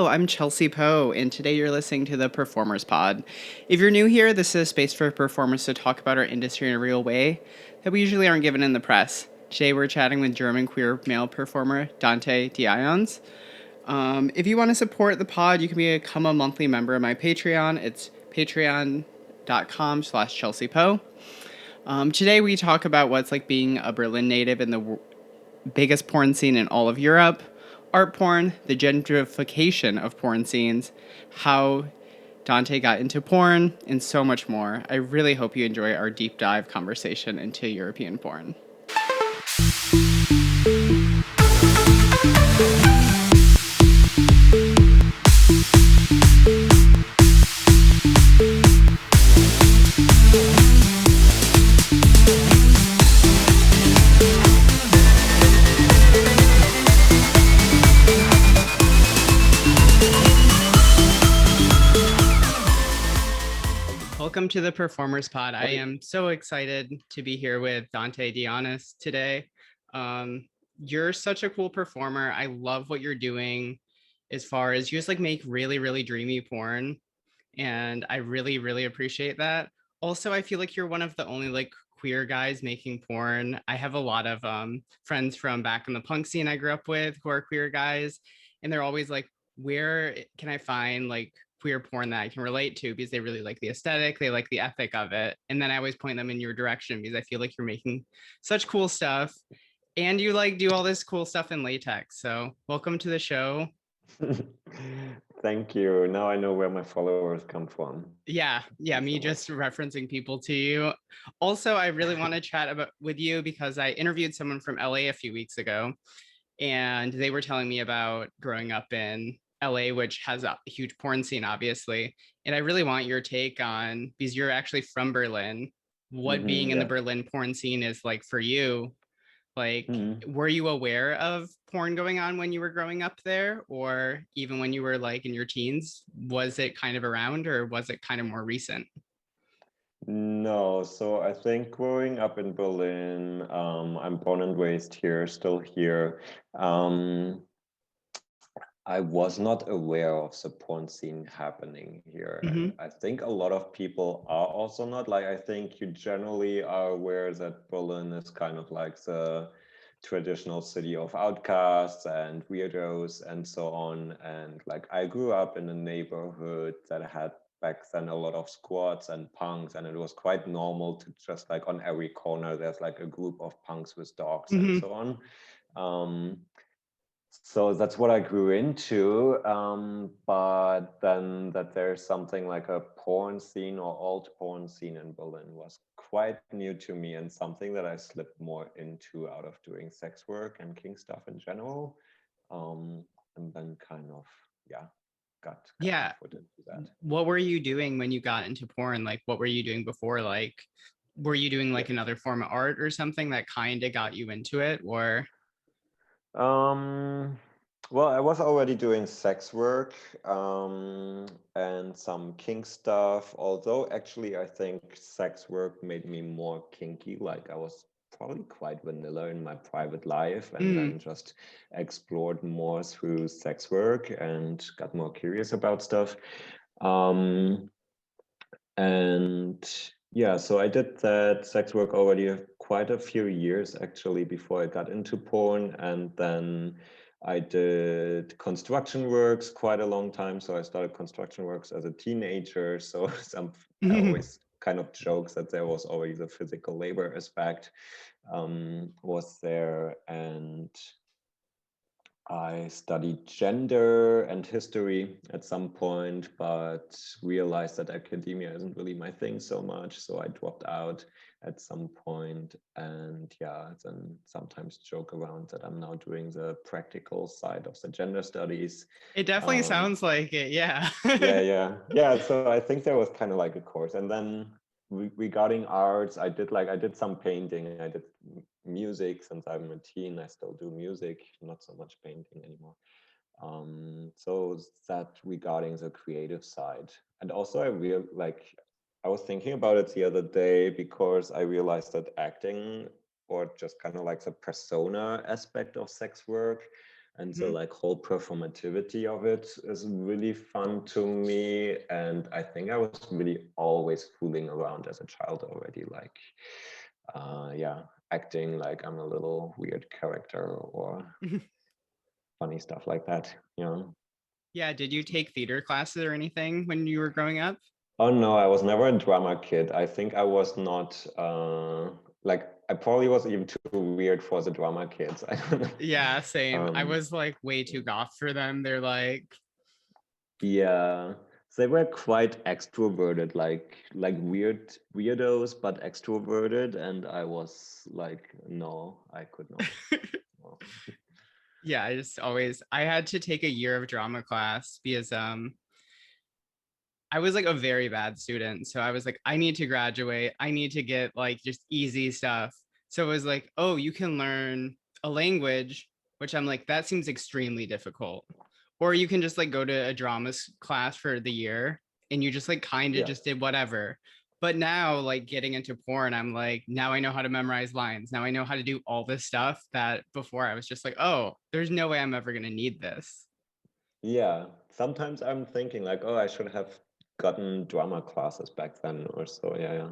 Hello, I'm Chelsea Poe, and today you're listening to the Performers Pod. If you're new here, this is a space for performers to talk about our industry in a real way that we usually aren't given in the press. Today we're chatting with German queer male performer Dante Dionys. If you want to support the pod, you can become a monthly member of my Patreon. It's patreon.com/Chelsea Poe. Today we talk about what's like being a Berlin native in the biggest porn scene in all of Europe, art porn, the gentrification of porn scenes, how Dante got into porn, and so much more. I really hope you enjoy our deep dive conversation into European porn. Welcome to the Performers Pod. I am so excited to be here with Dante Dionys today. You're such a cool performer. I love what you're doing as far as you just like make really, really dreamy porn. And I really, really appreciate that. Also, I feel like you're one of the only like queer guys making porn. I have a lot of friends from back in the punk scene I grew up with who are queer guys, and they're always like, where can I find like queer porn that I can relate to, because they really like the aesthetic, they like the ethic of it. And then I always point them in your direction because I feel like you're making such cool stuff and you like do all this cool stuff in latex. So welcome to the show. Thank you. Now I know where my followers come from. Yeah, me just referencing people to you. Also, I really want to chat about with you because I interviewed someone from LA a few weeks ago, and they were telling me about growing up in LA, which has a huge porn scene, obviously. And I really want your take on, because you're actually from Berlin, what being in the Berlin porn scene is like for you. Like, were you aware of porn going on when you were growing up there, or even when you were like in your teens? Was it kind of around, or was it kind of more recent? No, so I think growing up in Berlin, I'm born and raised here, still here. I was not aware of the porn scene happening here. And I think a lot of people are also not. Like, I think you generally are aware that Berlin is kind of like the traditional city of outcasts and weirdos and so on. And like, I grew up in a neighborhood that had back then a lot of squads and punks, and it was quite normal to just like on every corner, there's like a group of punks with dogs and so on. So that's what I grew into. But then that there's something like a porn scene or alt porn scene in Berlin was quite new to me, and something that I slipped more into out of doing sex work and kink stuff in general. And then kind of, yeah, got my Yeah. foot into that. What were you doing when you got into porn? Like, what were you doing before? Like, were you doing like another form of art or something that kind of got you into it? Or Um, well, I was already doing sex work and some kink stuff, although actually I think sex work made me more kinky. Like I was probably quite vanilla in my private life, and then just explored more through sex work and got more curious about stuff. Um, and yeah, so I did that sex work already quite a few years actually before I got into porn. And then I did construction works quite a long time. So I started construction works as a teenager. So I always kind of jokes that there was always a physical labor aspect was there. And I studied gender and history at some point, but realized that academia isn't really my thing so much. So I dropped out at some point, and yeah, then sometimes joke around that I'm now doing the practical side of the gender studies. it definitely sounds like it. Yeah. Yeah. So I think there was kind of like a course, and then regarding arts, I did some painting. I did music since I'm a teen. I still do music, not so much painting anymore. So that regarding the creative side, and also I was thinking about it the other day because I realized that acting, or just kind of like the persona aspect of sex work, And so Mhm. like whole performativity of it is really fun to me. And I think I was really always fooling around as a child already, like yeah, acting like I'm a little weird character or funny stuff like that, you know. Yeah, did you take theater classes or anything when you were growing up? Oh no, I was never a drama kid. I think I was not like I probably was even too weird for the drama kids. I don't know. Yeah, same. I Um, was like way too goth for them. They're like, yeah, they were quite extroverted, like weirdos, but extroverted, and I was like, no, I could not. No. yeah, I had to take a year of drama class because I was like a very bad student. So I was like, I need to graduate. I need to get like just easy stuff. So it was like, oh, you can learn a language, which I'm like, that seems extremely difficult. Or you can just like go to a class for the year and you just like kind of Yeah. just did whatever. But now, like getting into porn, I'm like, now I know how to memorize lines. Now I know how to do all this stuff that before I was just like, oh, there's no way I'm ever going to need this. Yeah, sometimes I'm thinking like, oh, I should have gotten drama classes back then or so. Yeah, yeah.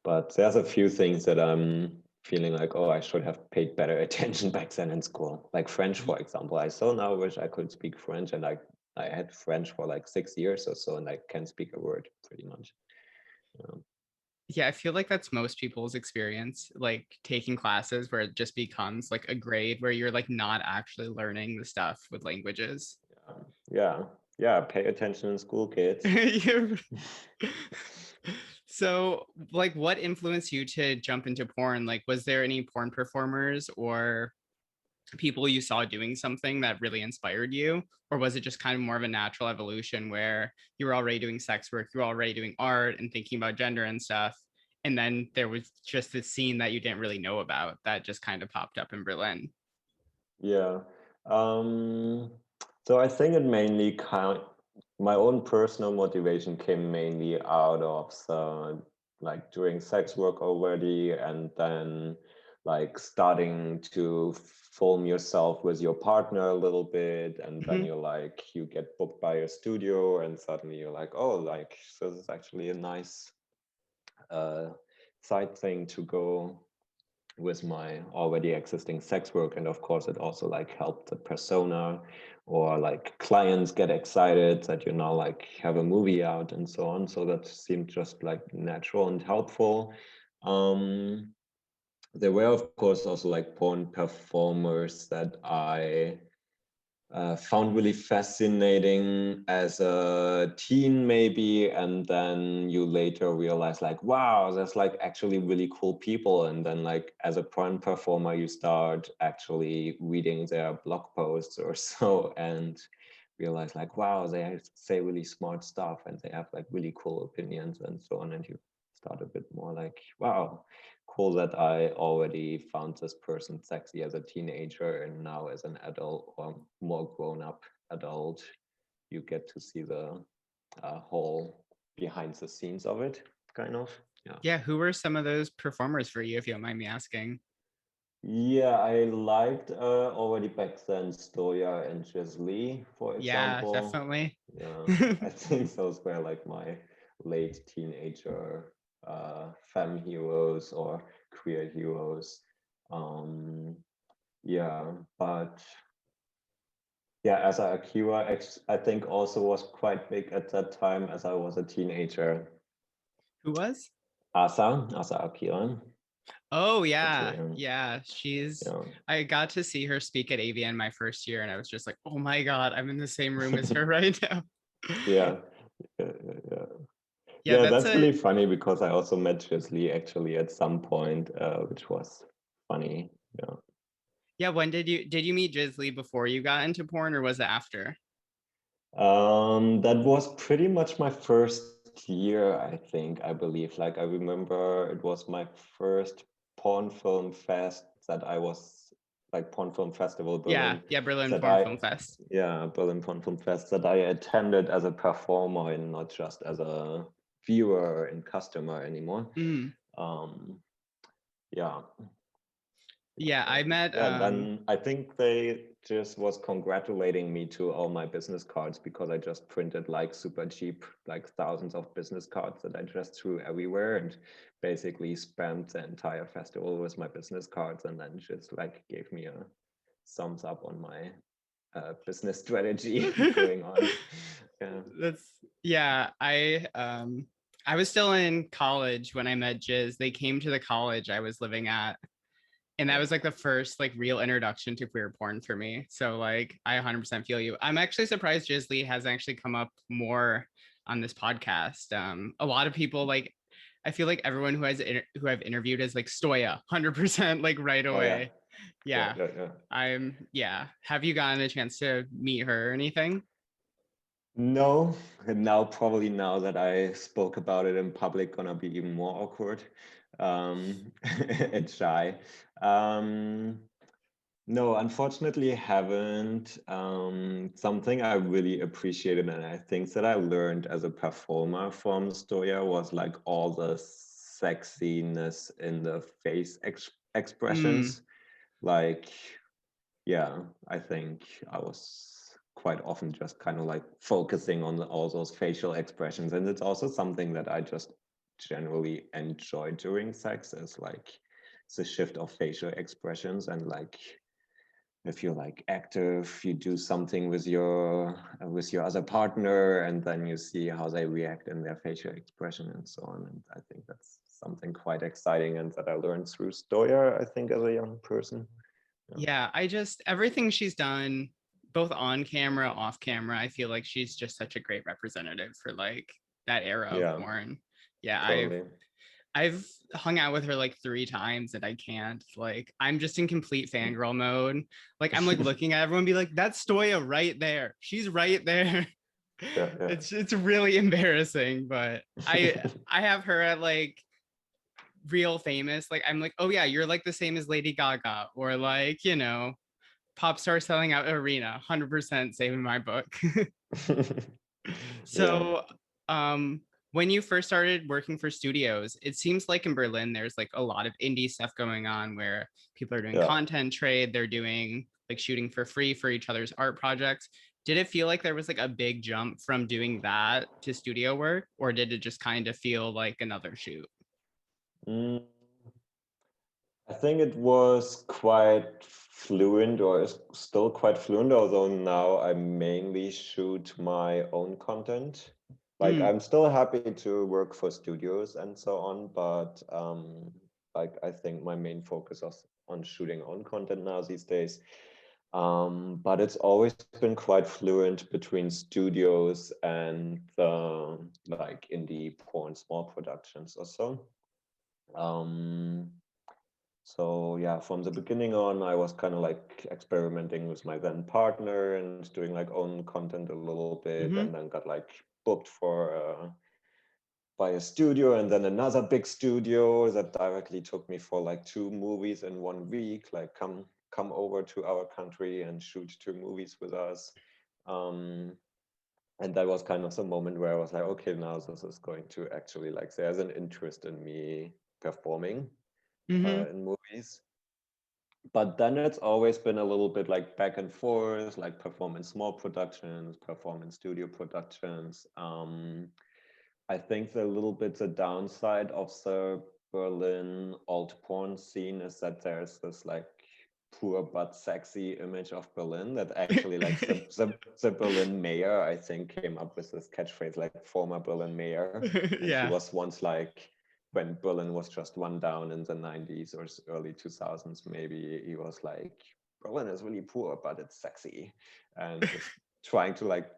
But there's a few things that I'm feeling like, oh, I should have paid better attention back then in school. Like French, for example. I so now wish I could speak French, and I had French for like 6 years or so, and I can speak a word pretty much. Yeah. Yeah, I feel like that's most people's experience, like taking classes where it just becomes like a grade where you're like not actually learning the stuff with languages. Yeah, yeah. Pay attention in school, kids. You- So, like, what influenced you to jump into porn? Like, was there any porn performers or people you saw doing something that really inspired you? Or was it just kind of more of a natural evolution where you were already doing sex work, you were already doing art and thinking about gender and stuff? And then there was just this scene that you didn't really know about that just kind of popped up in Berlin. Yeah. Um, so I think it mainly my own personal motivation came mainly out of like doing sex work already, and then like starting to film yourself with your partner a little bit, and then Mhm. you get booked by a studio, and suddenly you're like, oh, like so this is actually a nice uh side thing to go with my already existing sex work. And of course it also like helped the persona, or like clients get excited that you now like have a movie out and so on. So that seemed just like natural and helpful. um there were of course also like porn performers that I found really fascinating as a teen maybe, and then you later realize like, wow, there's like actually really cool people. And then like as a porn performer you start actually reading their blog posts or so, and realize like, wow, they say really smart stuff and they have like really cool opinions and so on. And you start a bit more like, wow, cool that I already found this person sexy as a teenager, and now as an adult or more grown up adult, you get to see the whole behind the scenes of it, kind of. Yeah. Yeah, who were some of those performers for you, if you don't mind me asking? Yeah, I liked already back then Stoya and Jess Lee, for Yeah, example. definitely. Yeah, I think those were like my late teenager femme heroes or queer heroes. Um, yeah, but yeah, Asa Akira, I think also was quite big at that time as I was a teenager. Who was? Asa Akira. Oh That's yeah, yeah, yeah. She's yeah. I got to see her speak at AVN my first year, and I was just like, oh my God, I'm in the same room as her right now. Yeah, yeah, yeah, yeah. Yeah, Yeah, that's that's a really funny because I also met Lee actually at some point, which was funny. Yeah. yeah. When did you meet Jizzly before you got into porn, or was it after? That was pretty much my first year, I think, I believe. Like I remember it was my first porn film fest that I was like porn film festival Yeah, Berlin yeah, Berlin that Porn I Film Fest. yeah, Berlin Porn Film Fest that I attended as a performer and not just as a viewer and customer anymore. Mm. Um yeah. Yeah, I met Yeah, then I think they just was congratulating me to all my business cards because I just printed like super cheap, like thousands of business cards that I just threw everywhere and basically spammed the entire festival with my business cards, and then just like gave me a thumbs up on my business strategy going on. Yeah. That's yeah. I was still in college when I met Jiz. They came to the college I was living at, and that Yeah. was like the first like real introduction to queer porn for me. So like I 100% feel you. I'm actually surprised Jiz Lee has actually come up more on this podcast. A lot of people like I feel like everyone who I've interviewed is like Stoya 100% like right Oh yeah. away. Yeah, Yeah. yeah, yeah. Yeah. Have you gotten a chance to meet her or anything? No, and now probably now that I spoke about it in public, gonna be even more awkward and shy. Um, no, unfortunately, haven't. Something I really appreciated, and I think that I learned as a performer from Stoya was like all the sexiness in the face Mm, expressions. Like, yeah, I think I was quite often just kind of like focusing on all those facial expressions. And it's also something that I just generally enjoy during sex is like the shift of facial expressions. And like if you're like active, you do something with your other partner, and then you see how they react in their facial expression and so on. And I think that's something quite exciting and that I learned through Stoya, I think, as a young person. Yeah. yeah, I just everything she's done, both on camera, off camera, I feel like she's just such a great representative for like that era of Yeah, porn. Yeah, totally. I've hung out with her like 3 times and I can't. Like, I'm just in complete fangirl mode. Like, I'm like looking at everyone and be like, that's Stoya right there. She's right there. Yeah, yeah. It's really embarrassing, but I have her at like real famous. Like, I'm like, oh yeah, you're like the same as Lady Gaga, or like, pop star selling out arena, 100% saving my book. Yeah, So, um, when you first started working for studios, it seems like in Berlin, there's like a lot of indie stuff going on where people are doing yeah. content trade, they're doing like shooting for free for each other's art projects. Did it feel like there was like a big jump from doing that to studio work, or did it just kind of feel like another shoot? Mm, I think it was quite fluent, or is still quite fluent, although now I mainly shoot my own content. Like Mm, I'm still happy to work for studios and so on, but like I think my main focus is on shooting own content now these days. But it's always been quite fluent between studios and like indie porn small productions or so. Um, so yeah, from the beginning on, I was kind of like experimenting with my then partner and doing like own content a little bit, mm-hmm. and then got like booked for by a studio, and then another big studio that directly took me for like 2 movies in 1 week. Like come over to our country and shoot 2 movies with us. Um, and that was kind of the moment where I was like, okay, now this is going to actually like there's an interest in me performing Mm-hmm. in movies. But then it's always been a little bit like back and forth, like perform in small productions, perform in studio productions. I think the little bit the downside of the Berlin alt porn scene is that there's this like poor but sexy image of Berlin that actually like the Berlin mayor, I think, came up with this catchphrase like former Berlin mayor. And he Yeah. was once like when Berlin was just one down in the 90s or early 2000s, maybe he was like, Berlin is really poor, but it's sexy. And just trying to like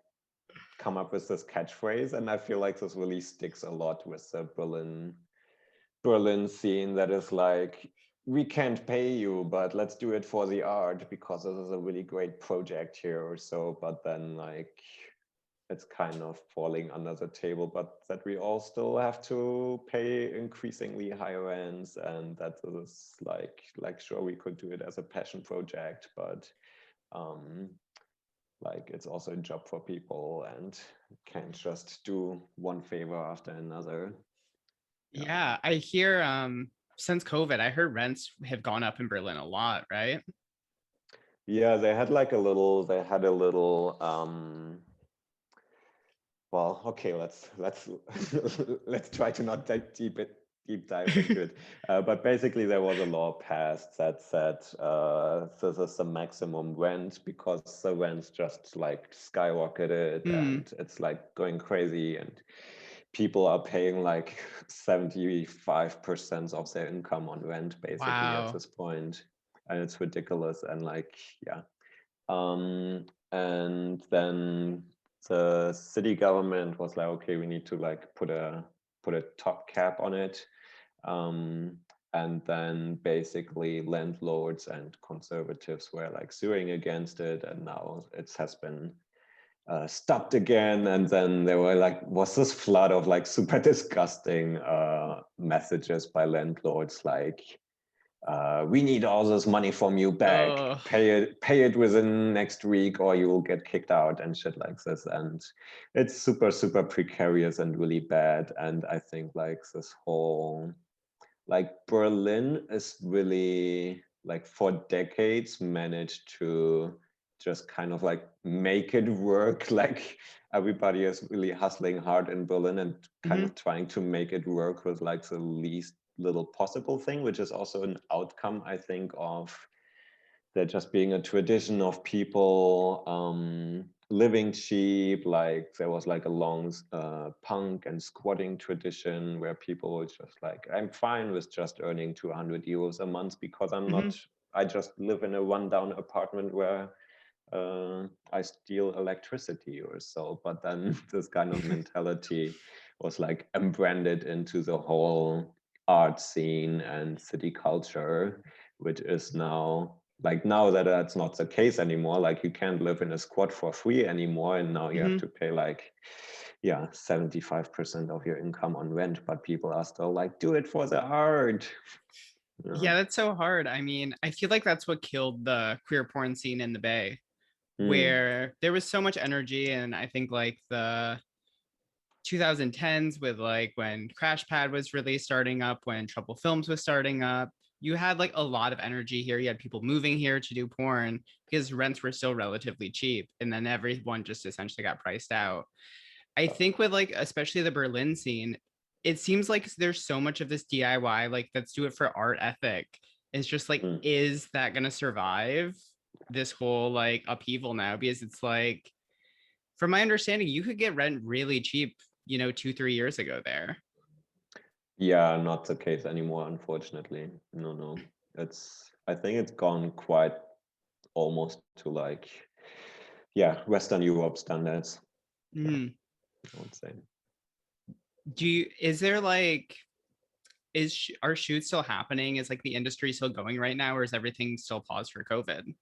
come up with this catchphrase. And I feel like this really sticks a lot with the Berlin scene that is like, we can't pay you, but let's do it for the art because this is a really great project here or so. But then like it's kind of falling under the table, but that we all still have to pay increasingly higher ends, and that is like sure we could do it as a passion project, but um like it's also a job for people and can't just do one favor after another. Yeah. Yeah, I hear since COVID, I heard rents have gone up in Berlin a lot, right? Yeah, they had a little well, okay, let's let's try to not deep dive into it. But basically, there was a law passed that said this is the maximum rent because the rents just like skyrocketed Hmm. and it's like going crazy and people are paying like 75% of their income on rent basically at Wow. this point, and it's ridiculous. And like, yeah, and then the city government was like, okay, we need to like put a top cap on it. Um, and then basically landlords and conservatives were like suing against it, and now it has been stopped again. And then there were like was this flood of like super disgusting messages by landlords like we need all this money from you back. Oh. Pay it within next week, or you will get kicked out and shit like this. And it's super, super precarious and really bad. And I think like this whole like Berlin is really like for decades managed to just kind of like make it work. Like everybody is really hustling hard in Berlin and kind Hmm. of trying to make it work with like the least little possible thing, which is also an outcome, I think, of there just being a tradition of people living cheap. Like there was like a long punk and squatting tradition where people were just like, I'm fine with just earning 200 euros a month because Hmm. I just live in a rundown apartment where I steal electricity or so. But then this kind of mentality was like embranded into the whole art scene and city culture, which is now like now that that's not the case anymore. Like you can't live in a squat for free anymore, and now you have Hmm. to pay like 75% of your income on rent. But people are still like, do it for the art. Yeah. Yeah, that's so hard. I mean, I feel like that's what killed the queer porn scene in the Bay, Mm, where there was so much energy. And I think like the 2010s with like when Crash Pad was really starting up, when Trouble Films was starting up, you had like a lot of energy here. You had people moving here to do porn because rents were still relatively cheap. And then everyone just essentially got priced out. I think with like, especially the Berlin scene, it seems like there's so much of this DIY, like let's do it for art ethic. It's just like, mm. is that going to survive this whole like upheaval now? Because it's like, from my understanding, you could get rent really cheap, 2, 3 years ago there. Yeah, not the case anymore, unfortunately. No, no. I think it's gone quite almost to like, yeah, Western Europe standards. Yeah, Mhm. I would say. Is there like, are shoots still happening? Is like the industry still going right now, or is everything still paused for COVID?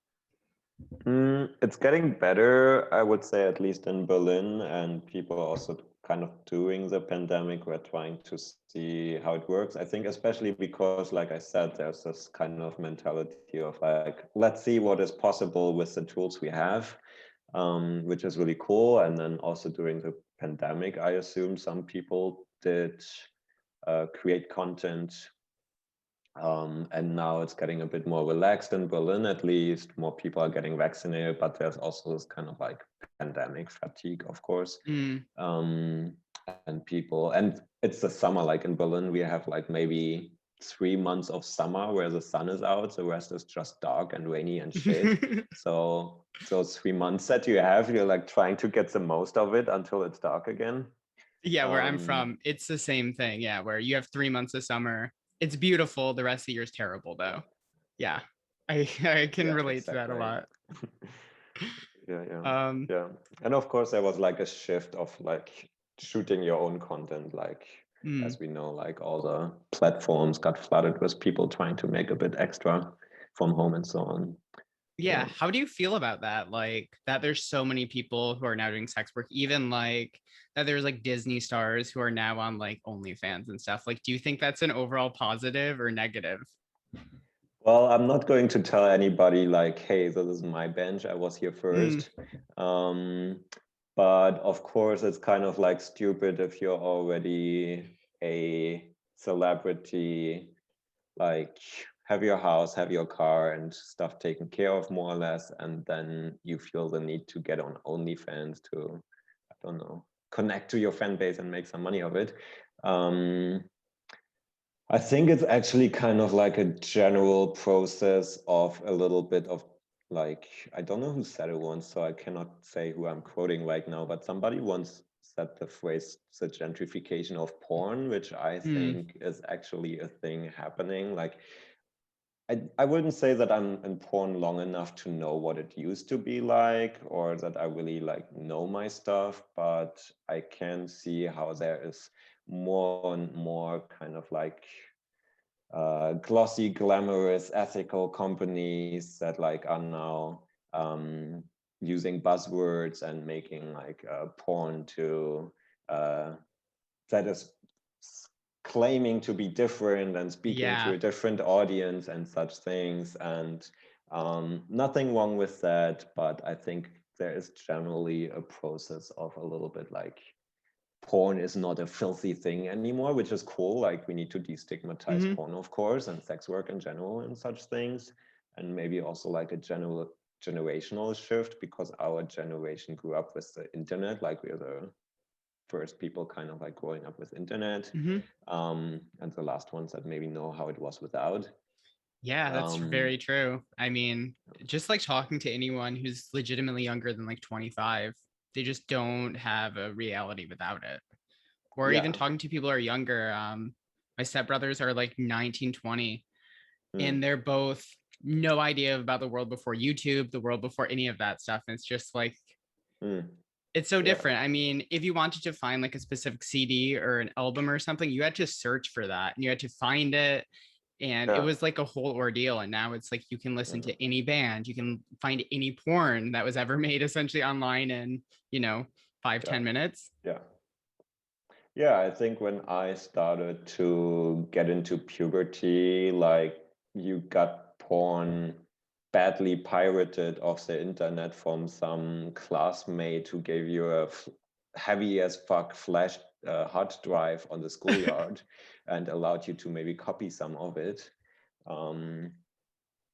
It's getting better, I would say, at least in Berlin, and people are also kind of during the pandemic, we're trying to see how it works. I think especially because, like I said, there's this kind of mentality of like, let's see what is possible with the tools we have, which is really cool. And then also during the pandemic, I assume some people did create content, and now it's getting a bit more relaxed in Berlin, at least. More people are getting vaccinated, but there's also this kind of like pandemic fatigue, of course. Mm. Um, and it's the summer, like in Berlin, we have like maybe 3 months of summer where the sun is out, the rest is just dark and rainy and shit. So those 3 months that you have, you're like trying to get the most of it until it's dark again. Yeah, where I'm Um, from, it's the same thing. Yeah, where you have 3 months of summer. It's beautiful. The rest of the year is terrible, though. Yeah, I I can yeah, relate to that a exactly. lot. Yeah, yeah, Um, yeah. And of course, there was like a shift of like shooting your own content. Like, mm. as we know, like all the platforms got flooded with people trying to make a bit extra from home and so on. Yeah, Yeah. how do you feel about that? Like that there's so many people who are now doing sex work, even like that there's like Disney stars who are now on like OnlyFans and stuff. Like, do you think that's an overall positive or negative? Well, I'm not going to tell anybody like, hey, this is my bench. I was here Mm. first. Um, but of course, it's kind of like stupid if you're already a celebrity like have your house, have your car and stuff taken care of more or less, and then you feel the need to get on OnlyFans to, I don't know, connect to your fan base and make some money of it. I think it's actually kind of like a general process of a little bit of like, I don't know who said it once, so I cannot say who I'm quoting right now, but somebody once said the phrase the gentrification of porn, which I Mm, think is actually a thing happening. Like, I wouldn't say that I'm in porn long enough to know what it used to be like, or that I really like know my stuff, but I can see how there is more and more kind of like glossy, glamorous, ethical companies that like are now using buzzwords and making like porn to that is claiming to be different and speaking to yeah. a different audience and such things. And nothing wrong with that, but I think there is generally a process of a little bit like porn is not a filthy thing anymore, which is cool. Like we need to destigmatize Hmm. porn, of course, and sex work in general and such things. And maybe also like a general generational shift, because our generation grew up with the internet, like we're the first people kind of like growing up with internet, Hmm. and the last ones that maybe know how it was without. Yeah, that's Um, very true. I mean, just like talking to anyone who's legitimately younger than like 25, they just don't have a reality without it. Or even yeah. talking to people who are younger. My stepbrothers are like 19, 20, Mm, and they're both no idea about the world before YouTube, the world before any of that stuff. And it's just like, mm, it's so yeah. different. I mean, if you wanted to find like a specific CD or an album or something, you had to search for that and you had to find it. And it Yeah. was like a whole ordeal. And now it's like you can listen Yeah. to any band, you can find any porn that was ever made essentially online in, you know, five, Yeah. 10 minutes. Yeah. Yeah, I think when I started to get into puberty, like you got porn badly pirated off the internet from some classmate who gave you a heavy as fuck flash hard drive on the schoolyard and allowed you to maybe copy some of it. Um,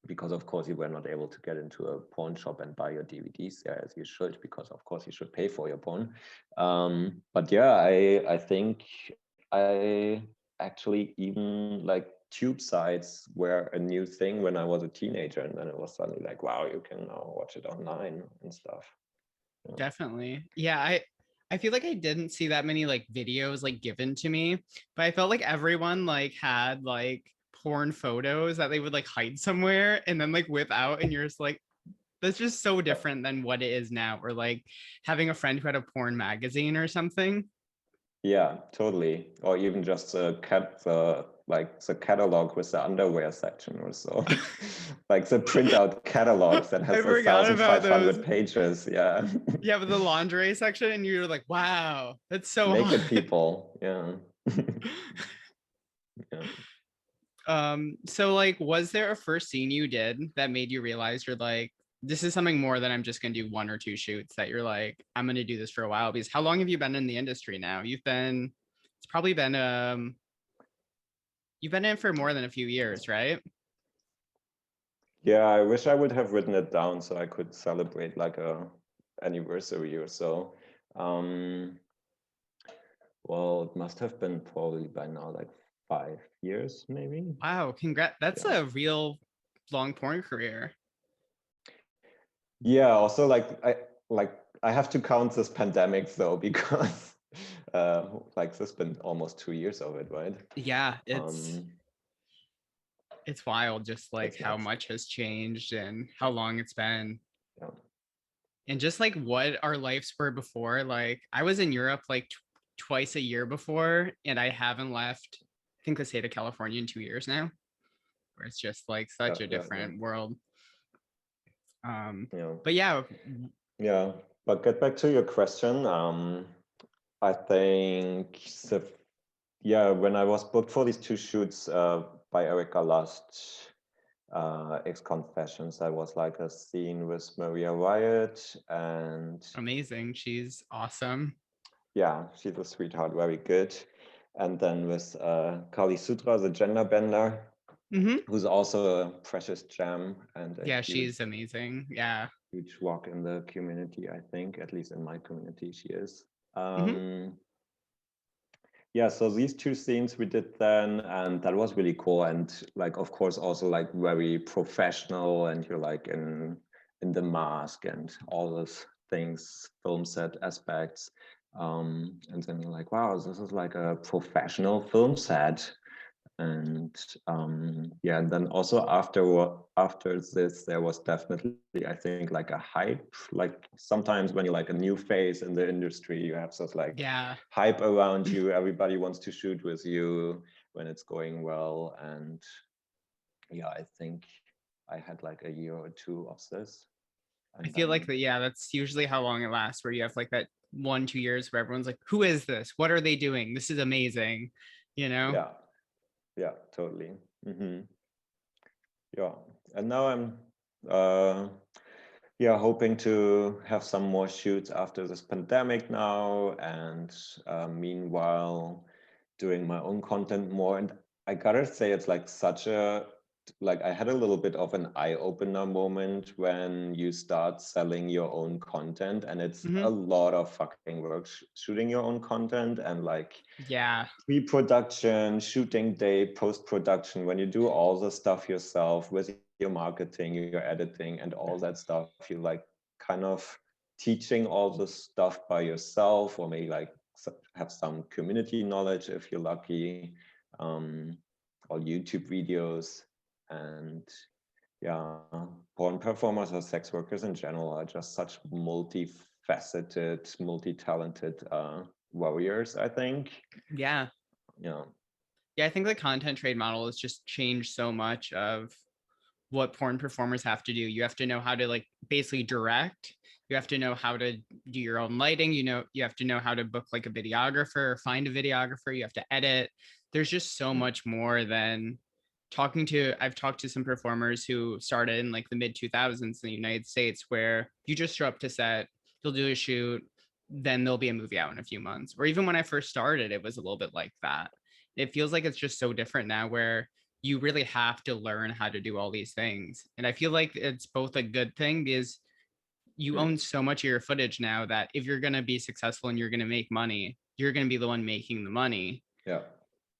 because of course you were not able to get into a porn shop and buy your DVDs there as you should, because of course you should pay for your porn. But yeah, I think I actually even like tube sites were a new thing when I was a teenager, and then it was suddenly like, wow, you can now watch it online and stuff. Yeah. Definitely. Yeah, I feel like I didn't see that many like videos like given to me, but I felt like everyone like had like porn photos that they would like hide somewhere and then like whip out, and you're just like, that's just so Yeah. different than what it is now. Or like having a friend who had a porn magazine or something. Yeah, totally. Or even just the like the catalog with the underwear section or so. Like the printout catalogs that I has a forgot thousand about five those. hundred pages. Yeah. Yeah, with the lingerie section, and you're like, wow, that's so Naked hot. people. Yeah. Yeah. So like, was there a first scene you did that made you realize you're like, this is something more than I'm just gonna do one or two shoots, that you're like, I'm gonna do this for a while? Because how long have you been in the industry now? It's probably been you've been in for more than a few years, right? Yeah, I wish I would have written it down so I could celebrate like a anniversary or so. Um, well, it must have been probably by now like 5 years, maybe. Wow, congrats. That's Yeah. a real long porn career. Yeah, also like I have to count this pandemic though, because like this been almost 2 years of it, right? Yeah, Um, it's wild just like it's how nuts. much has changed and how long it's been. Yeah, And just like what our lives were before. Like I was in Europe like twice a year before, and I haven't left, I think, the state of California in 2 years now, where it's just like yeah, such a yeah, yeah, different world. Um, yeah. but yeah, Yeah. But get back to your question. I think the yeah, when I was booked for these two shoots by Erica last Ex Confessions, that was like a scene with Maria Wyatt, and amazing. She's awesome. yeah, she's a sweetheart, very good. And then with Kali Sutra, the gender bender. Hmm. who's also a precious gem and a Yeah, huge, she's amazing. Yeah. huge rock in the community, I think, at least in my community, she is. Hmm. Yeah, so these two scenes we did then, and that was really cool. And like, of course, also like very professional, and you're like in the mask and all those things, film set aspects. And then you're like, wow, this is like a professional film set. And yeah, and then also after this, there was definitely, I think, like a hype. Like sometimes when you're like a new face in the industry, you have such like Yeah. hype around you. Everybody wants to shoot with you when it's going well. And yeah, I think I had like a year or two of this, I and feel like then that, yeah, that's usually how long it lasts, where you have like that 1, 2 years where everyone's like, who is this? What are they doing? This is amazing, you know? yeah, yeah, totally. Yeah, and now I'm uh, yeah, hoping to have some more shoots after this pandemic now, and meanwhile doing my own content more. And I gotta say, it's like such a like I had a little bit of an eye-opener moment when you start selling your own content, and it's a Hmm. lot of fucking work shooting your own content and like Yeah. pre-production, shooting day, post-production, when you do all the stuff yourself with your marketing, your editing, and all that stuff, you like kind of teaching all the stuff by yourself, or maybe like have some community knowledge if you're lucky, um, or YouTube videos. And yeah, porn performers or sex workers in general are just such multifaceted, multi-talented warriors, I think. Yeah. Yeah. Yeah. I think the content trade model has just changed so much of what porn performers have to do. You have to know how to like basically direct. You have to know how to do your own lighting. You have to know how to book like a videographer or find a videographer. You have to edit. There's just so much more than I've talked to some performers who started in like the mid 2000s in the United States, where you just show up to set, you'll do a shoot, then there'll be a movie out in a few months. Or even when I first started, it was a little bit like that. It feels like it's just so different now, where you really have to learn how to do all these things. And I feel like it's both a good thing because you Mm. own so much of your footage now that if you're going to be successful and you're going to make money, you're going to be the one making the money. Yeah.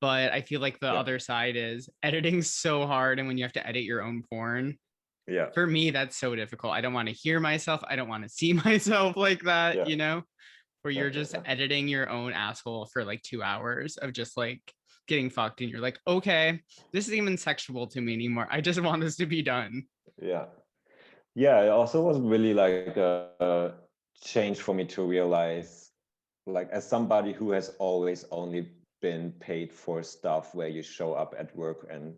But I feel like the Yeah. other side is editing so hard. And when you have to edit your own porn, Yeah. for me, that's so difficult. I don't want to hear myself. I don't want to see myself like that, Yeah. where Yeah. you're just Yeah. editing your own asshole for like 2 hours of just like getting fucked. And you're like, okay, this isn't even sexual to me anymore. I just want this to be done. Yeah. Yeah. It also was really like a change for me to realize, like, as somebody who has always only been paid for stuff where you show up at work, and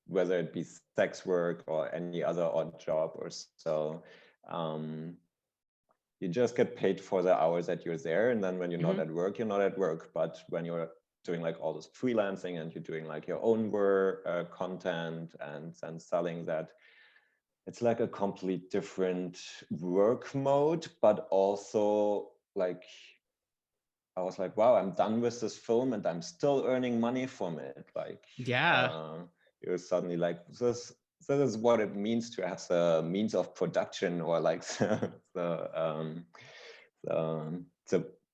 whether it be sex work or any other odd job or so, um, you just get paid for the hours that you're there. And then when you're not Mhm. at work, you're not at work. But when you're doing like all this freelancing and you're doing like your own work, content, and then selling that, it's like a complete different work mode. But also like I was like, wow, I'm done with this film and I'm still earning money from it. Like, Yeah. it was suddenly like, this is what it means to have the means of production, or like the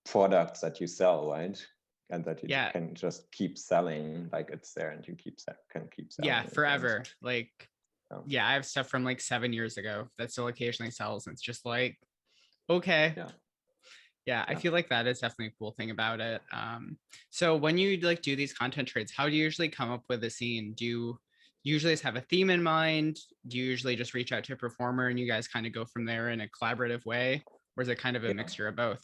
products that you sell, right? And that you Yeah. can just keep selling, like it's there, and you can keep Yeah. selling it. And Forever. Like, um, yeah, I have stuff from like 7 years ago that still occasionally sells. And it's just like, okay. yeah, Yeah, I yeah. feel like that is definitely a cool thing about it. So when you like do these content trades, how do you usually come up with a scene? Do you usually just have a theme in mind? Do you usually just reach out to a performer and you guys kind of go from there in a collaborative way? Or is it kind of a Yeah. mixture of both?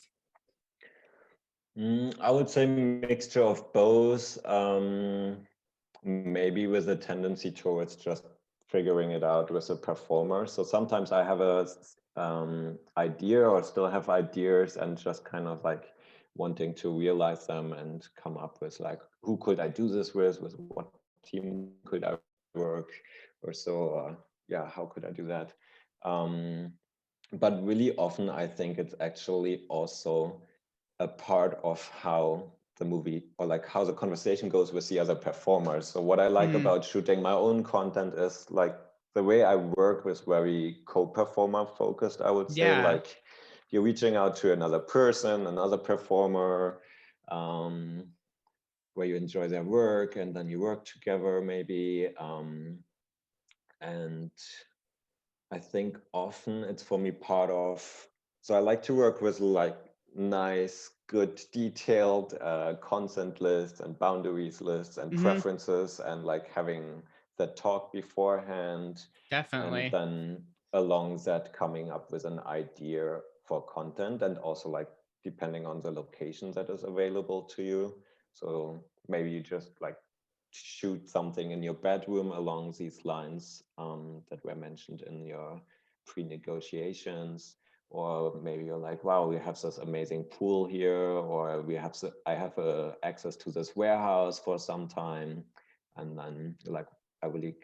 I would say mixture of both. Maybe with a tendency towards just figuring it out with a performer. So sometimes I have a idea, or still have ideas, and just kind of like wanting to realize them and come up with like, who could I do this with what team could I work, or so. Yeah, how could I do that? Um, but really often I think it's actually also a part of how the movie or like how the conversation goes with the other performers. So what I like Mm, about shooting my own content is like the way I work was very co-performer focused, I would say. yeah, Like you're reaching out to another person, another performer, um, where you enjoy their work and then you work together maybe. And I think often it's for me part of, so I like to work with like nice, good, detailed consent lists and boundaries lists and hmm, preferences and like having that talk beforehand and definitely. then along that coming up with an idea for content and also like depending on the location that is available to you. So maybe you just like shoot something in your bedroom along these lines that were mentioned in your pre-negotiations, or maybe you're like, wow, we have this amazing pool here, or I have access to this warehouse for some time, and then you're like, I really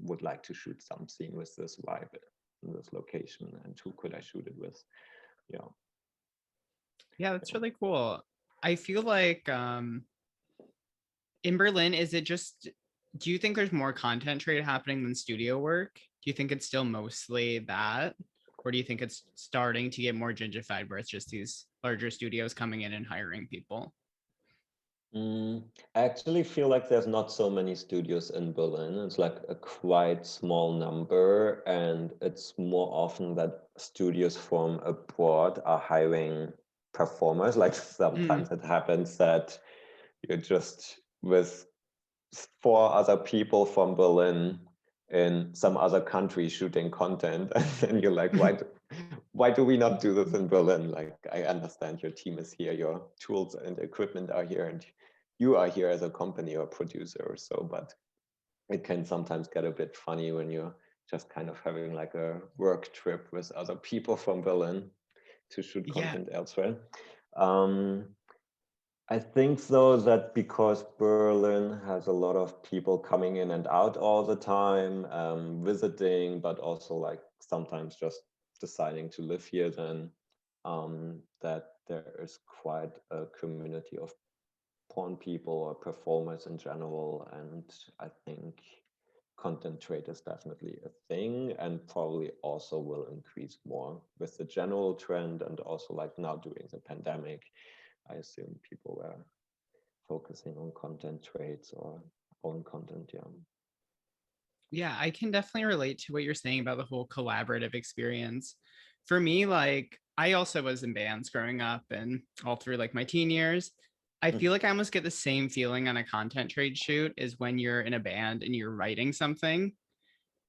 would like to shoot something with this vibe in this location, and who could I shoot it with? Yeah, Yeah, that's yeah. really cool. I feel like in Berlin, is it just, do you think there's more content trade happening than studio work? Do you think it's still mostly that? Or do you think it's starting to get more gentrified where it's just these larger studios coming in and hiring people? I actually feel like there's not so many studios in Berlin. It's like a quite small number, and it's more often that studios from abroad are hiring performers. Like Mm, sometimes it happens that you're just with four other people from Berlin in some other country shooting content, and then you're like, why do we not do this in Berlin? Like, I understand your team is here, your tools and equipment are here, and you are here as a company or producer or so, but it can sometimes get a bit funny when you're just kind of having like a work trip with other people from Berlin to shoot yeah, content elsewhere. Um, I think though that because Berlin has a lot of people coming in and out all the time, visiting, but also like sometimes just deciding to live here, then that there is quite a community of porn people or performers in general. And I think content trade is definitely a thing and probably also will increase more with the general trend and also like now during the pandemic. I assume people were focusing on content trades or own content. Yeah. yeah, I can definitely relate to what you're saying about the whole collaborative experience. For me, like I also was in bands growing up and all through like my teen years. I Mm. feel like I almost get the same feeling on a content trade shoot as when you're in a band and you're writing something,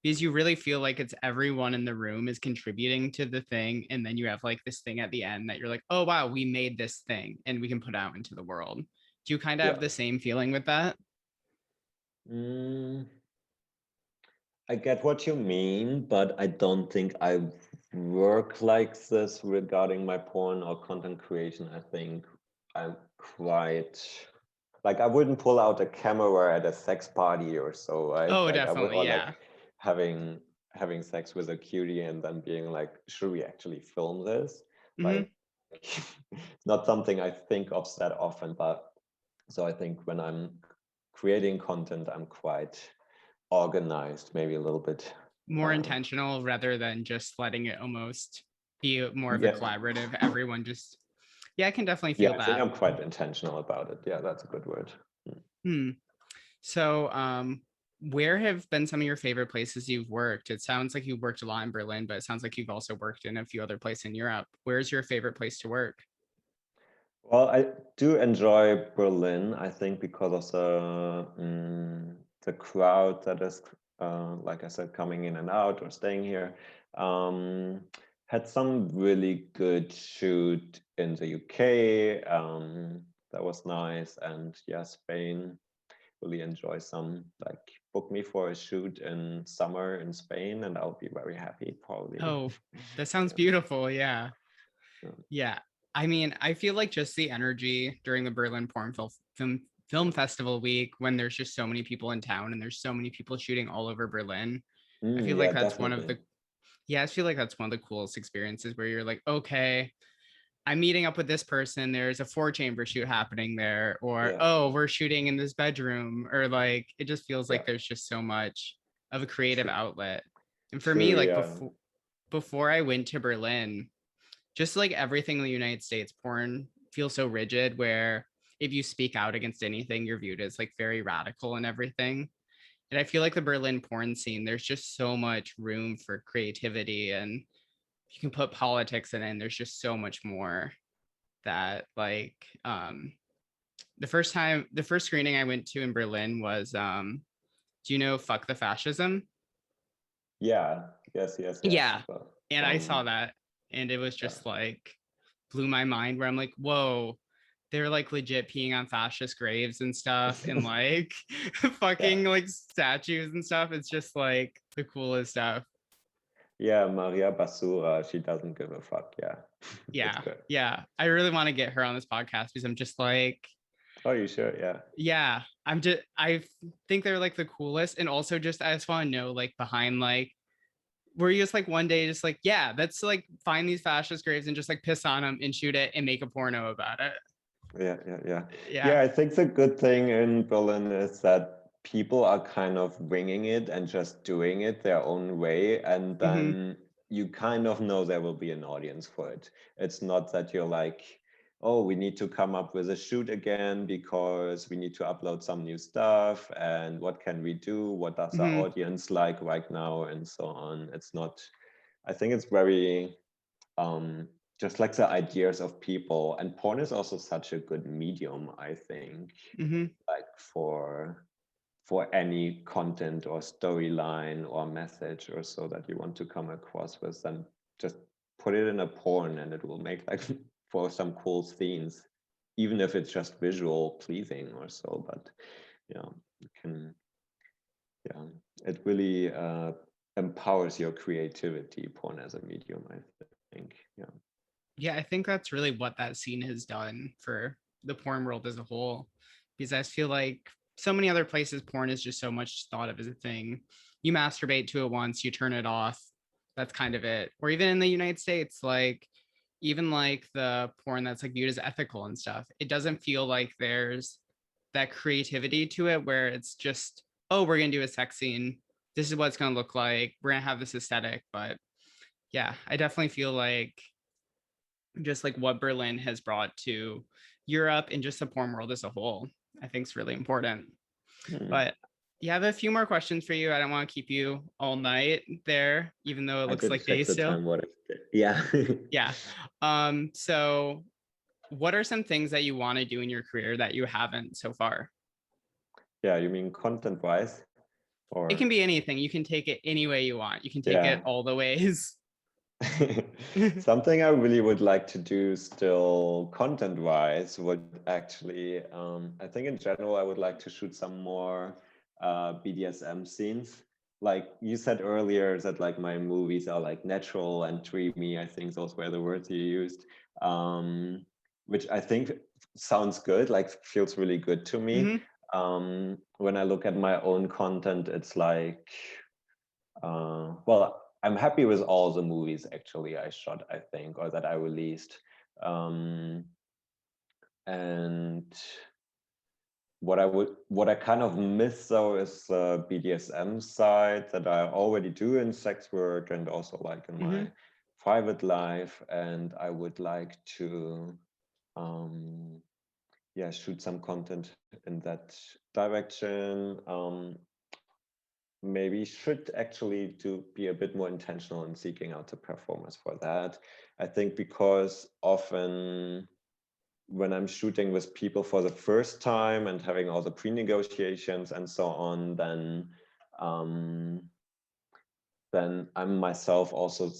because you really feel like it's everyone in the room is contributing to the thing. And then you have like this thing at the end that you're like, oh, wow, we made this thing and we can put out into the world. Do you kind of have Yeah. the same feeling with that? Mm, I get what you mean, but I don't think I work like this regarding my porn or content creation. I think I'm quite like I wouldn't pull out a camera at a sex party or so, right? Oh, Like I would, definitely. or Yeah. like having sex with a cutie and then being like, should we actually film this? Hmm. Like, not something I think of that often, but so I think when I'm creating content, I'm quite organized, maybe a little bit. More Uh, intentional rather than just letting it almost be more of a yeah, collaborative. Everyone just, yeah, I can definitely yeah, feel I think that. I'm quite intentional about it. Yeah, that's a good word. Mm. Hmm. So, where have been some of your favorite places you've worked? It sounds like you've worked a lot in Berlin, but it sounds like you've also worked in a few other places in Europe. Where's your favorite place to work? Well, I do enjoy Berlin. I think because of the crowd that is, like I said, coming in and out or staying here. Um, had some really good shoot in the UK. That was nice, and yeah, Spain. Really enjoy some. Like, book me for a shoot in summer in Spain, and I'll be very happy. Probably. Oh, that sounds Yeah. beautiful. Yeah. Yeah. Yeah. I mean, I feel like just the energy during the Berlin Film Festival week when there's just so many people in town and there's so many people shooting all over Berlin. I feel Yeah, like that's one of definitely. the, yeah, I feel like that's one of the coolest experiences where you're like, okay, I'm meeting up with this person, there's a 4-chamber shoot happening there, or Yeah, oh, we're shooting in this bedroom, or like it just feels yeah, like there's just so much of a creative true, outlet. And for me, true, like yeah. before I went to Berlin, just like everything in the United States, porn feels so rigid where if you speak out against anything, you're viewed as like very radical and everything. And I feel like the Berlin porn scene, there's just so much room for creativity and you can put politics in it, and there's just so much more that like the first screening I went to in Berlin was do you know Fuck the Fascism? Yeah, yes, yes, yes. Yeah. Well, And I saw that and it was yeah. just like blew my mind where I'm like, whoa, they're like legit peeing on fascist graves and stuff and like Yeah. fucking like statues and stuff. It's just like the coolest stuff. Yeah, Maria Basura, she doesn't give a fuck. Yeah, it's Yeah. good. Yeah. I really want to get her on this podcast because I'm just like, Oh, you sure? Yeah. yeah, I think they're like the coolest. And also just I just want to know like behind like were you just like one day just like, yeah, let's like find these fascist graves and just like piss on them and shoot it and make a porno about it. Yeah, yeah, yeah. Yeah. Yeah, I think the good thing in Berlin is that people are kind of winging it and just doing it their own way. And Mm-hmm. then you kind of know there will be an audience for it. It's not that you're like, oh, we need to come up with a shoot again because we need to upload some new stuff. And what can we do? What does our Mm-hmm. audience like right now? And so on. It's not, I think it's very um, just like the ideas of people. And porn is also such a good medium, I think, Mm-hmm. like for any content or storyline or message or so that you want to come across with, then just put it in a porn and it will make like for some cool scenes, even if it's just visual pleasing or so. But yeah, you can, yeah, it really empowers your creativity, porn as a medium, I think. Yeah. Yeah, I think that's really what that scene has done for the porn world as a whole. Because I feel like so many other places, porn is just so much thought of as a thing. You masturbate to it once, you turn it off. That's kind of it. Or even in the United States, like even like the porn that's like viewed as ethical and stuff, it doesn't feel like there's that creativity to it where it's just, oh, we're gonna do a sex scene. This is what it's gonna look like. We're gonna have this aesthetic. But yeah, I definitely feel like just like what Berlin has brought to Europe and just the porn world as a whole, I think is really important. Hmm. But yeah, I have a few more questions for you. I don't want to keep you all night there, even though it I looks didn't like check days the still. time. What is it? Yeah. Yeah. So what are some things that you want to do in your career that you haven't so far? Yeah, you mean content wise? It Or can be anything. You can take it any way you want. You can take it yeah. all the ways. Something I really would like to do still content wise would actually, I think in general, I would like to shoot some more BDSM scenes. Like you said earlier, that like my movies are like natural and dreamy. I think those were the words you used, um, which I think sounds good, like feels really good to me. Hmm. When I look at my own content, it's like, well, I'm happy with all the movies actually I shot, I think, or that I released. Um, and what I kind of miss though is the BDSM side that I already do in sex work and also like in Hmm. my private life. And I would like to, um, yeah, shoot some content in that direction. Maybe should actually to be a bit more intentional in seeking out the performers for that. I think because often when I'm shooting with people for the first time and having all the pre-negotiations and so on, um, then I'm myself also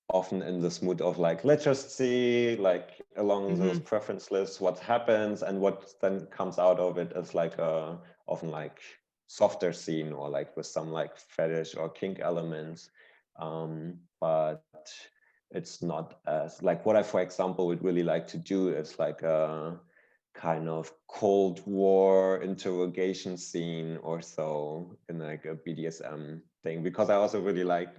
often in this mood of like, let's just see like along those Hmm. preference lists what happens, and what then comes out of it is like a often like softer scene or like with some like fetish or kink elements. But it's not as like what I, for example, would really like to do is like a kind of Cold War interrogation scene or so in like a BDSM thing, because I also really like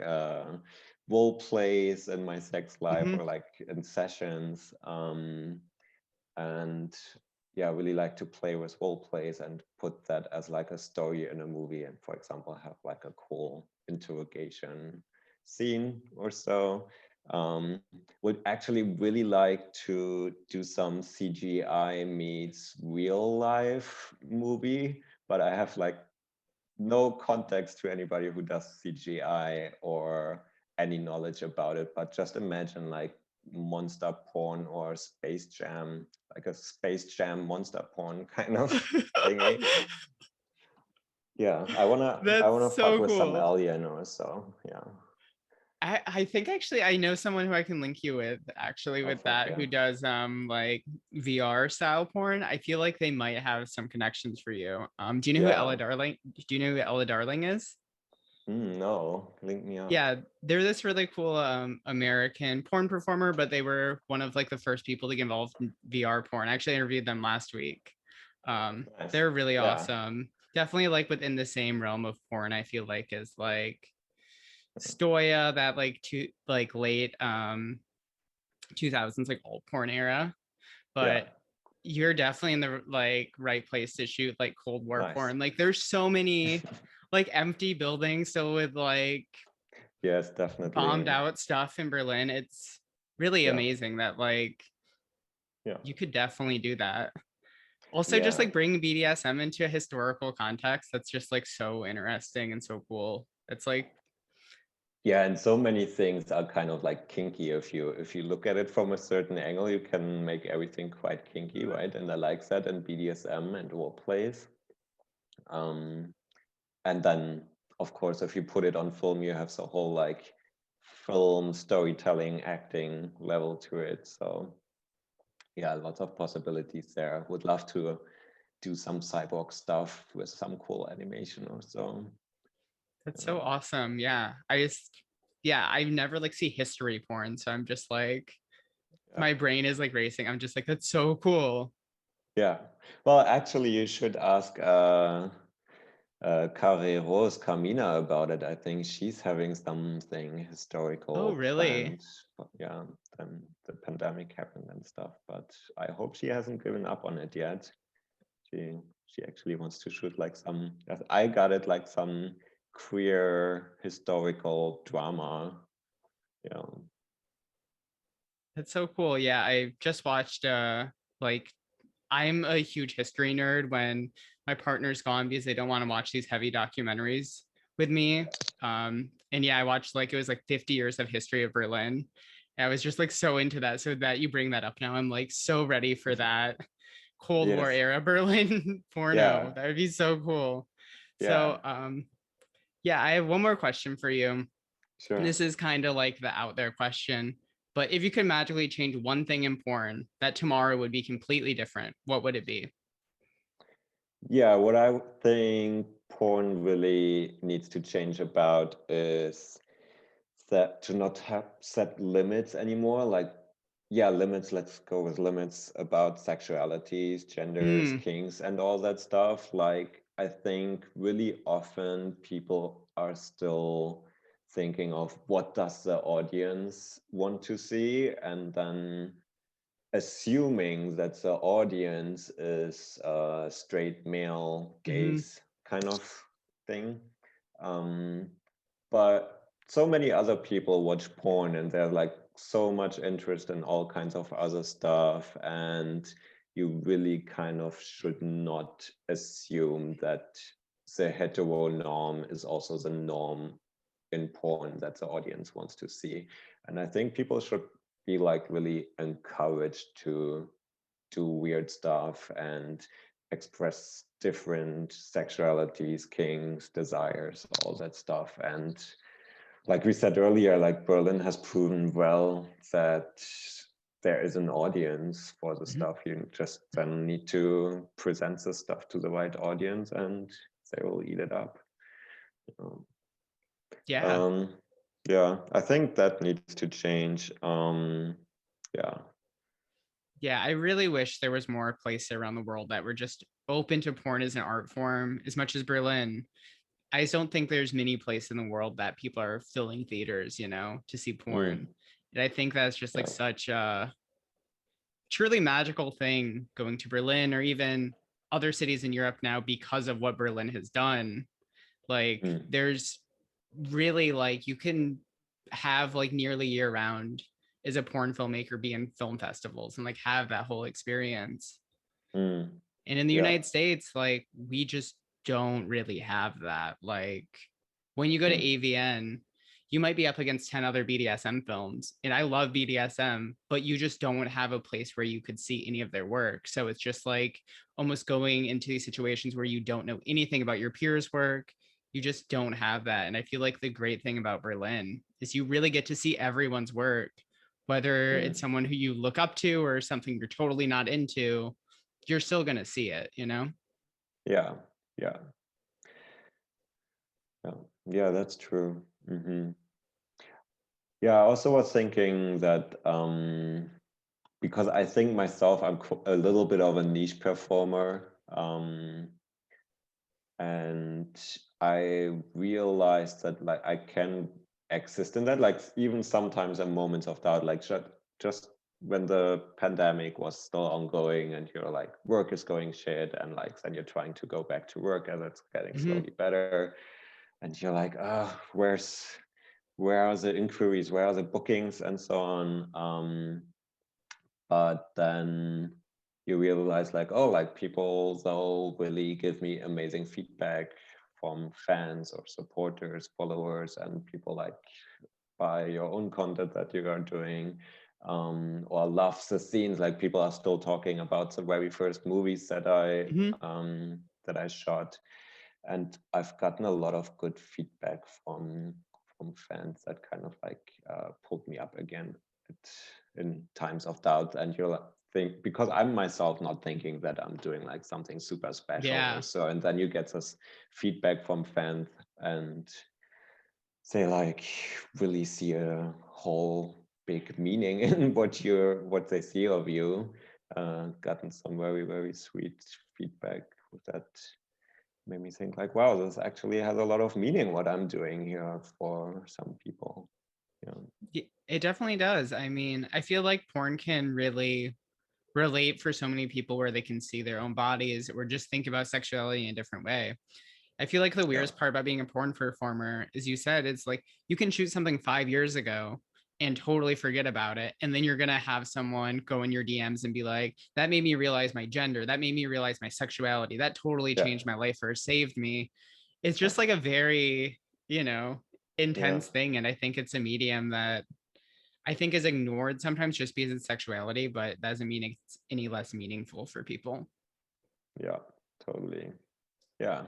role plays in my sex life Hmm. or like in sessions. And yeah, I really like to play with role plays and put that as like a story in a movie. And for example, have like a cool interrogation scene or so. Would actually really like to do some CGI meets real life movie, but I have like no context to anybody who does CGI or any knowledge about it, but just imagine like monster porn or Space Jam, like a Space Jam monster porn kind of thingy. Yeah, I That's wanna fuck so with some cool. alien or so. Yeah. I think actually I know someone who I can link you with actually Oh with fuck that yeah. who does like VR style porn. I feel like they might have some connections for you. Do you know who Ella Yeah. Darling? Do you know who Ella Darling is? No, link me up. Yeah, they're this really cool American porn performer, but they were one of like the first people to get involved in VR porn. I actually interviewed them last week. Nice. They're really Yeah. awesome. Definitely like within the same realm of porn, I feel like is like Stoya, that like late 2000s like old porn era. Yeah. But you're definitely in the like right place to shoot like Cold War Nice. porn. Like there's so many like empty buildings still with like Yes, bombed definitely. out stuff in Berlin. It's really Yeah. amazing that like Yeah. you could definitely do that. Also, just Yeah. like bringing BDSM into a historical context, that's just like so interesting and so cool. It's like, Yeah, and so many things are kind of like kinky. If you look at it from a certain angle, you can make everything quite kinky, right? And I like that in BDSM and role plays. Um, and then, of course, if you put it on film, you have the whole like film storytelling, acting level to it. So yeah, lots of possibilities there. Would love to do some cyborg stuff with some cool animation or so. that's so Um, awesome. Yeah. Yeah, I never like see history porn. So I'm just like, yeah. my brain is like racing. I'm just like, that's so cool. Yeah. Well, actually, you should ask Rose Carmina about it. I think she's having something Oh, historical really? planned. But yeah, then the pandemic happened and stuff. But I hope she hasn't given up on it yet. She she actually wants to shoot like some. I got it like some queer historical drama. You know. That's so cool. Yeah, I just watched like I'm a huge history nerd when my partner's gone because they don't want to watch these heavy documentaries with me. And yeah, I watched like it was like 50 years of history of Berlin. I was just like so into that. So that you bring that up now, I'm like so ready for that Cold War Yes. era Berlin porno. Yeah. That would be so cool. Yeah. So yeah, I have one more question for you. Sure. This is kind of like the out there question, but if you could magically change one thing in porn that tomorrow would be completely different, what would it be? Yeah, what I think porn really needs to change about is that to not have set limits anymore. Like, yeah, limits, let's go with limits about sexualities, genders, Mm, kinks, and all that stuff. Like, I think really often people are still thinking of what does the audience want to see, and then assuming that the audience is a straight male mhm, gaze kind of thing. Um, but so many other people watch porn and there's like so much interest in all kinds of other stuff. And you really kind of should not assume that the hetero norm is also the norm in porn that the audience wants to see. And I think people should be like really encouraged to do weird stuff and express different sexualities, kinks, desires, all that stuff. And like we said earlier, like Berlin has proven well that there is an audience for the mhm. stuff. You just then need to present the stuff to the right audience and they will eat it up. Um, Yeah. um, yeah, I think that needs to change. Yeah, Yeah. I really wish there was more places around the world that were just open to porn as an art form as much as Berlin. I just don't think there's many places in the world that people are filling theaters, you know, to see porn. And I think that's just like Yeah. such a truly magical thing going to Berlin or even other cities in Europe now because of what Berlin has done. Like there's really like you can have like nearly year round as a porn filmmaker be in film festivals and like have that whole experience. Mm. And in the Yeah. United States, like we just don't really have that. Like when you go to Mm. AVN, you might be up against 10 other BDSM films. And I love BDSM, but you just don't have a place where you could see any of their work. So it's just like almost going into these situations where you don't know anything about your peers' work. You just don't have that. And I feel like the great thing about Berlin is you really get to see everyone's work, whether it's someone who you look up to or something you're totally not into, you're still going to see it, you know? Yeah. Yeah. Yeah. Yeah, that's true. Yeah, I also was thinking that because I think myself, I'm a little bit of a niche performer. And I realized that like I can exist in that, like even sometimes in moments of doubt, like just when the pandemic was still ongoing and you're like work is going shit and like then you're trying to go back to work and it's getting slowly better and you're like, oh, where are the inquiries, where are the bookings and so on. But then you realize like, oh, like people they'll really give me amazing feedback from fans or supporters, followers, and people like buy your own content that you are doing, or love the scenes. Like people are still talking about the very first movies that I shot, and I've gotten a lot of good feedback from fans that kind of like pulled me up again in times of doubt. And you're like, think because I'm myself not thinking that I'm doing like something super special or Yeah. so, and then you get this feedback from fans and they like really see a whole big meaning in what they see of you. Gotten some very very sweet feedback that made me think like, wow, this actually has a lot of meaning what I'm doing here for some people. Yeah. It definitely does. I mean, I feel like porn can really relate for so many people where they can see their own bodies or just think about sexuality in a different way. I feel like the Yeah. weirdest part about being a porn performer, as you said, it's like you can shoot something 5 years ago and totally forget about it. And then you're going to have someone go in your DMs and be like, that made me realize my gender. That made me realize my sexuality. That totally Yeah. changed my life or saved me. It's Yeah. just like a very, you know, Yeah. intense thing. And I think it's a medium that I think is ignored sometimes just because it's sexuality, but that doesn't mean it's any less meaningful for people. Yeah. Totally. Yeah.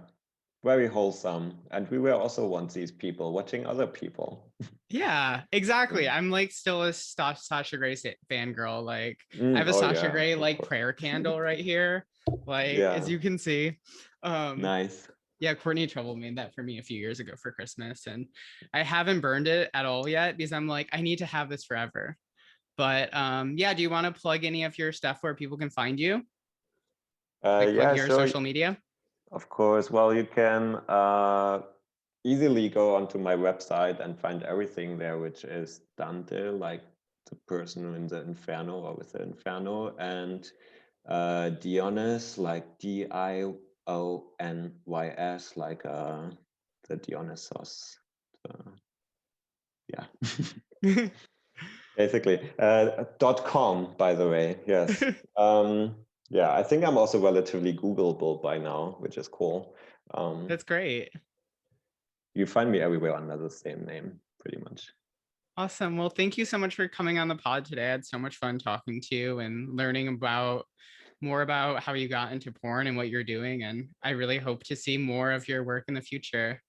Very wholesome. And we were also once these people watching other people. Yeah, exactly. I'm like still a Sasha Grey fangirl. Like I have a Oh Sasha yeah, Grey of like course. prayer candle right here. Like as Yeah. you can see. Nice. Yeah, Courtney Trouble made that for me a few years ago for Christmas. And I haven't burned it at all yet because I'm like, I need to have this forever. But yeah, do you want to plug any of your stuff where people can find you? Like plug Yeah, your sure. social media? Of course. Well, you can easily go onto my website and find everything there, which is Dante, like the person in the Inferno or with the Inferno, and Dionys, like Dionys, like the Dionysos. Yeah. Basically, .com, by the way. Yes. Yeah, I think I'm also relatively Googleable by now, which is cool. That's great. You find me everywhere under the same name, pretty much. Awesome. Well, thank you so much for coming on the pod today. I had so much fun talking to you and learning about more about how you got into porn and what you're doing. And I really hope to see more of your work in the future.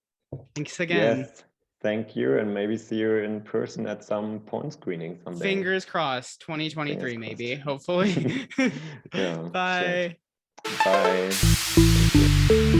Thanks again. Yes, thank you, and maybe see you in person at some porn screening someday. Fingers crossed, Fingers 2023, crossed. maybe, hopefully. Yeah, sure. Bye. Bye. Thank you.